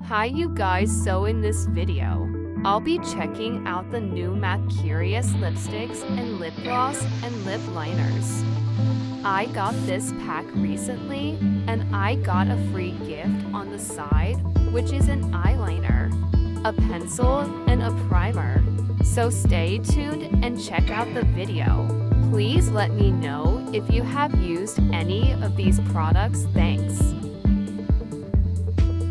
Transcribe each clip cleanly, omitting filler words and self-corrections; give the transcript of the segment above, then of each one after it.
Hi you guys, so in this video, I'll be checking out the new MAC Curious lipsticks and lip gloss and lip liners. I got this pack recently and I got a free gift on the side, which is an eyeliner, a pencil, and a primer. So stay tuned and check out the video. Please let me know if you have used any of these products. Thanks.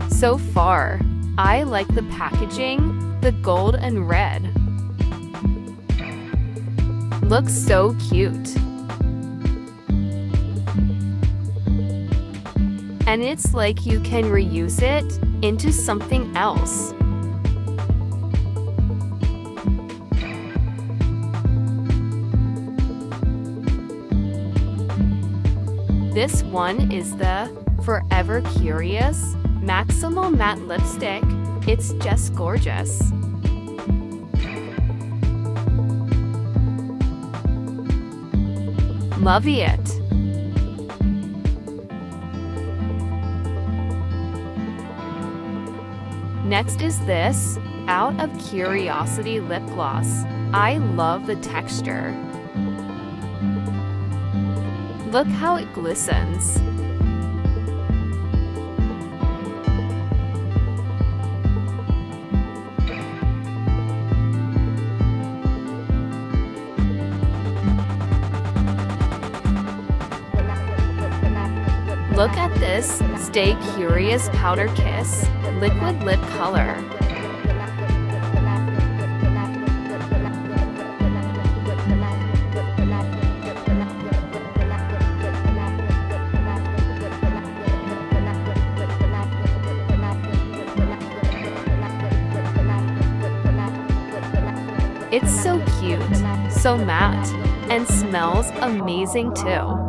So far, I like the packaging, the gold and red. Looks so cute. And it's like you can reuse it into something else. This one is the Forever Curious Maximal Matte Lipstick. It's just gorgeous. Love it. Next is this Out of Curiosity lip gloss. I love the texture. Look how it glistens. Look at this Stay Curious Powder Kiss liquid lip color. It's so cute, so matte, and smells amazing too.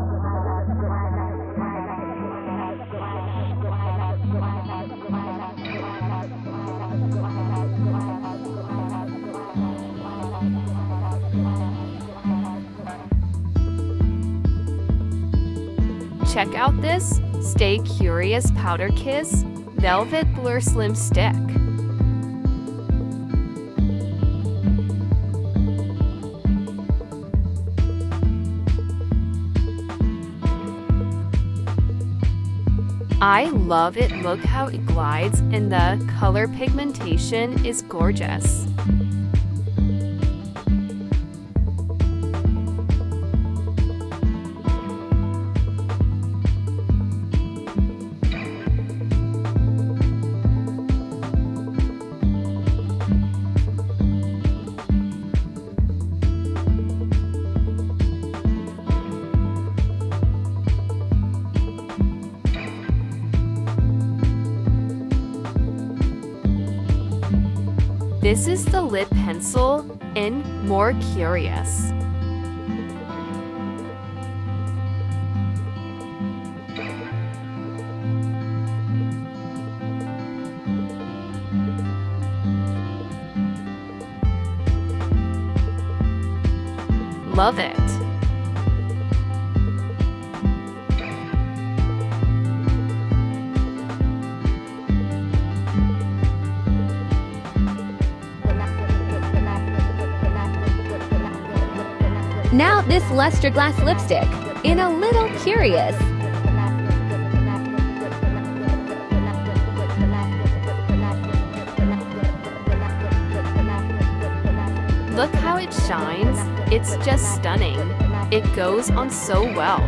Check out this Stay Curious Powder Kiss Velvet Blur Slim Stick. I love it. Look how it glides and the color pigmentation is gorgeous. This is the lip pencil in More Curious. Love it. Now this Luster Glass lipstick in a Little Curious. Look how it shines. It's just stunning. It goes on so well.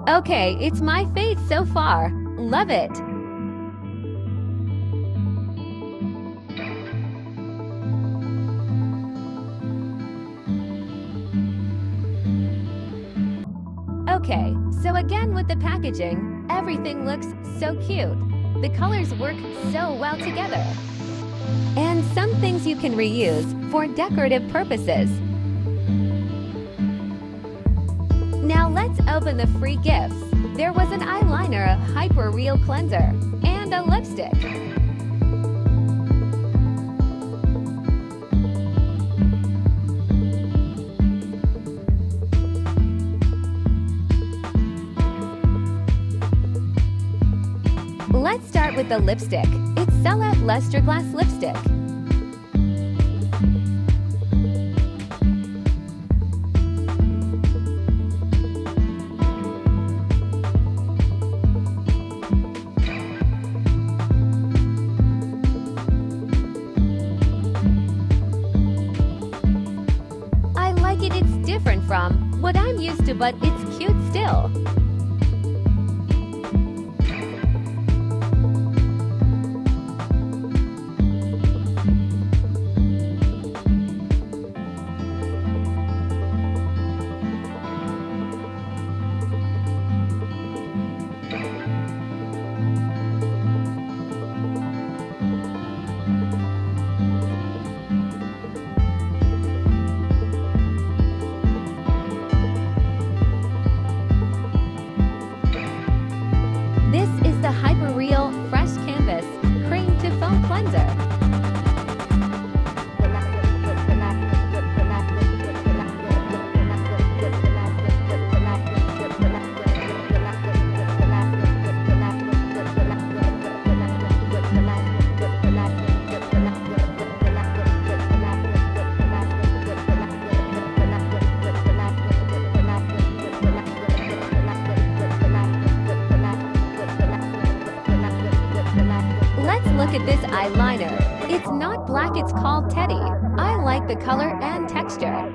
Okay, it's my fave so far. Love it. Okay, so again with the packaging, everything looks so cute. The colors work so well together. And some things you can reuse for decorative purposes. Now let's open the free gifts. There was an eyeliner, a Hyper Real Cleanser, and a lipstick. with the lipstick. It's Celeb Luster Glass Lipstick. I like it. It's different from what I'm used to, but it's cute still. This is the Hyper Real Fresh Canvas Cream to Foam Cleanser. Let's look at this eyeliner. It's not black, it's called Teddy. I like the color and texture.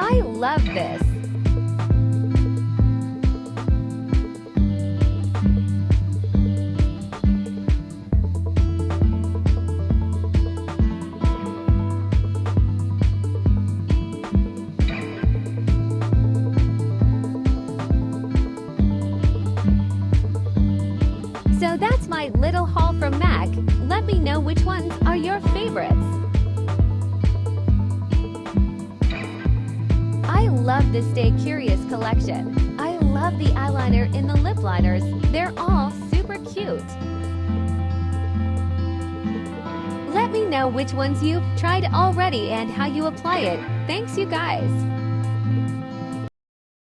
I love this. So that's my little haul from MAC. Let me know which ones are your favorites. I love the Stay Curious collection. I love the eyeliner in the lip liners. They're all super cute. Let me know which ones you've tried already and how you apply it. Thanks, you guys.